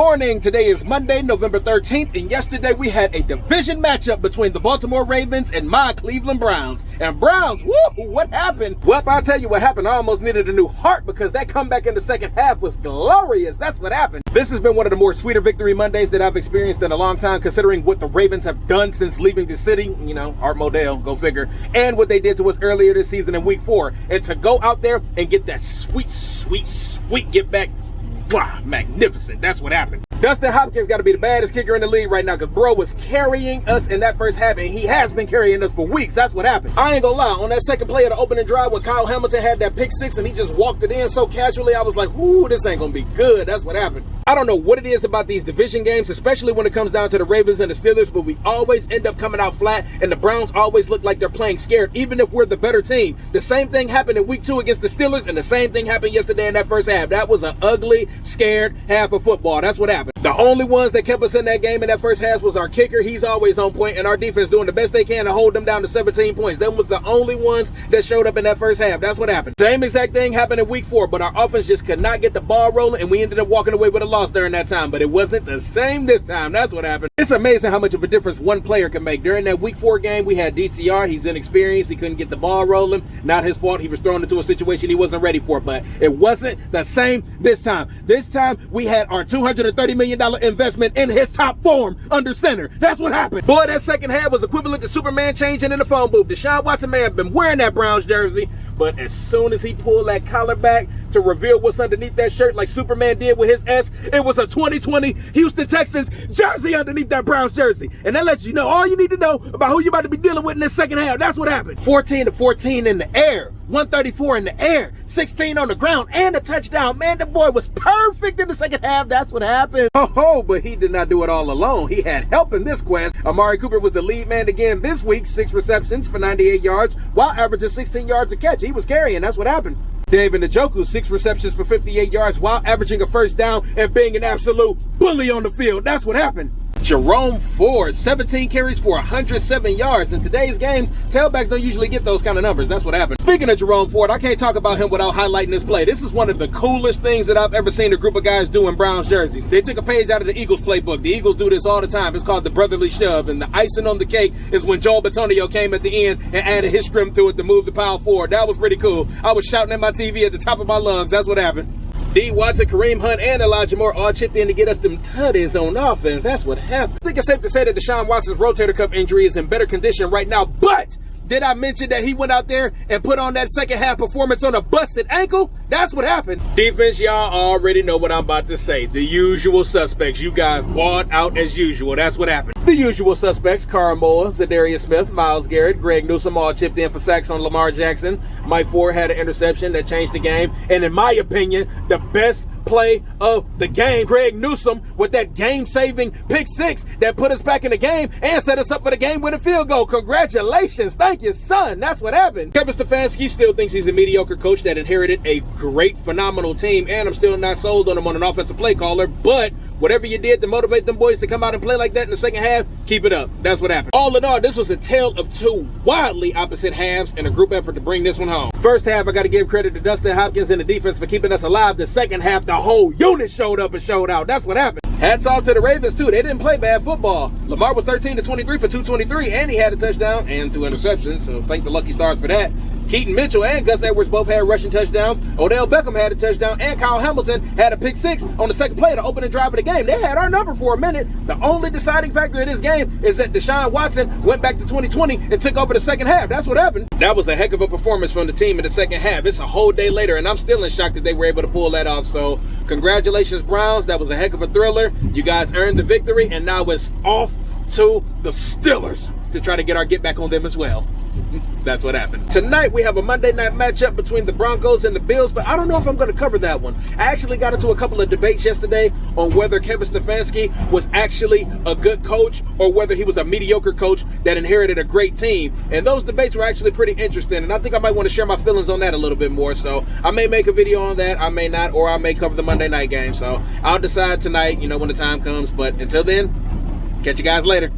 morning. Today is Monday, November 13th, and yesterday we had a division matchup between the Baltimore Ravens and my Cleveland Browns. And Browns, woo, what happened? Well, I'll tell you what happened. I almost needed a new heart because that comeback in the second half was glorious. That's what happened. This has been one of the more sweeter victory Mondays that I've experienced in a long time, considering what the Ravens have done since leaving the city. You know, Art Modell, go figure. And what they did to us earlier this season in week 4. And to go out there and get that sweet get back. Wow, magnificent. That's what happened. Dustin Hopkins got to be the baddest kicker in the league right now because bro was carrying us in that first half, and he has been carrying us for weeks. That's what happened. I ain't gonna lie, on that second play of the opening drive when Kyle Hamilton had that pick six and he just walked it in so casually, I was like, ooh, this ain't gonna be good. That's what happened. I don't know what it is about these division games, especially when it comes down to the Ravens and the Steelers, but we always end up coming out flat, and the Browns always look like they're playing scared, even if we're the better team. The same thing happened in week 2 against the Steelers, and the same thing happened yesterday in that first half. That was an ugly, scared half of football. That's what happened. The only ones that kept us in that game in that first half was our kicker. He's always on point, and our defense doing the best they can to hold them down to 17 points. Them was the only ones that showed up in that first half. That's what happened. Same exact thing happened in week 4, but our offense just could not get the ball rolling, and we ended up walking away with a loss during that time. But it wasn't the same this time. That's what happened. It's amazing how much of a difference one player can make. During that week 4 game, we had DTR. He's inexperienced. He couldn't get the ball rolling. Not his fault. He was thrown into a situation he wasn't ready for, but it wasn't the same this time. This time, we had our $230 million investment in his top form under center. That's what happened. Boy, that second half was equivalent to Superman changing in the phone booth. Deshaun Watson may have been wearing that Browns jersey, but as soon as he pulled that collar back to reveal what's underneath that shirt like Superman did with his S, it was a 2020 Houston Texans jersey underneath that Browns jersey. And that lets you know all you need to know about who you're about to be dealing with in this second half. That's what happened. 14-14 in the air. 134 in the air, 16 on the ground, and a touchdown. Man, the boy was perfect in the second half. That's what happened. Oh, but he did not do it all alone. He had help in this quest. Amari Cooper was the lead man again this week, 6 receptions for 98 yards, while averaging 16 yards a catch. He was carrying. That's what happened. David Njoku, 6 receptions for 58 yards, while averaging a first down and being an absolute bully on the field. That's what happened. Jerome Ford, 17 carries for 107 yards. In today's games, tailbacks don't usually get those kind of numbers. That's what happened. Speaking of Jerome Ford, I can't talk about him without highlighting this play. This is one of the coolest things that I've ever seen a group of guys do in Browns jerseys. They took a page out of the Eagles playbook. The Eagles do this all the time. It's called the brotherly shove, and the icing on the cake is when Joel Bitonio came at the end and added his scrim to it to move the power forward. That was pretty cool. I was shouting at my TV at the top of my lungs. That's what happened. D. Watson, Kareem Hunt, and Elijah Moore all chipped in to get us them tutties on offense. That's what happened. I think it's safe to say that Deshaun Watson's rotator cuff injury is in better condition right now, but did I mention that he went out there and put on that second half performance on a busted ankle? That's what happened. Defense, y'all already know what I'm about to say. The usual suspects. You guys bought out as usual. That's what happened. The usual suspects, Carl Moore, Zadarius Smith, Myles Garrett, Greg Newsome all chipped in for sacks on Lamar Jackson. Mike Ford had an interception that changed the game. And in my opinion, the best play of the game, Greg Newsome with that game-saving pick 6 that put us back in the game and set us up for the game-winning field goal. Congratulations. Thank you, son. That's what happened. Kevin Stefanski still thinks he's a mediocre coach that inherited a great, phenomenal team, and I'm still not sold on him on an offensive play caller, but whatever you did to motivate them boys to come out and play like that in the second half, keep it up. That's what happened. All in all, this was a tale of 2 wildly opposite halves and a group effort to bring this one home. First half, I got to give credit to Dustin Hopkins and the defense for keeping us alive. The second half, the whole unit showed up and showed out. That's what happened. Hats off to the Ravens, too. They didn't play bad football. Lamar was 13-23 for 223, and he had a touchdown and 2 interceptions, so thank the lucky stars for that. Keaton Mitchell and Gus Edwards both had rushing touchdowns. Odell Beckham had a touchdown, and Kyle Hamilton had a pick 6 on the second play of the opening drive of the game. They had our number for a minute. The only deciding factor in this game is that Deshaun Watson went back to 2020 and took over the second half. That's what happened. That was a heck of a performance from the team in the second half. It's a whole day later, and I'm still in shock that they were able to pull that off. So congratulations, Browns. That was a heck of a thriller. You guys earned the victory, and now it's off to the Steelers to try to get our get back on them as well. That's what happened. Tonight, we have a Monday night matchup between the Broncos and the Bills, but I don't know if I'm going to cover that one. I actually got into a couple of debates yesterday on whether Kevin Stefanski was actually a good coach or whether he was a mediocre coach that inherited a great team. And those debates were actually pretty interesting, and I think I might want to share my feelings on that a little bit more. So I may make a video on that, I may not, or I may cover the Monday night game. So I'll decide tonight, when the time comes. But until then, catch you guys later.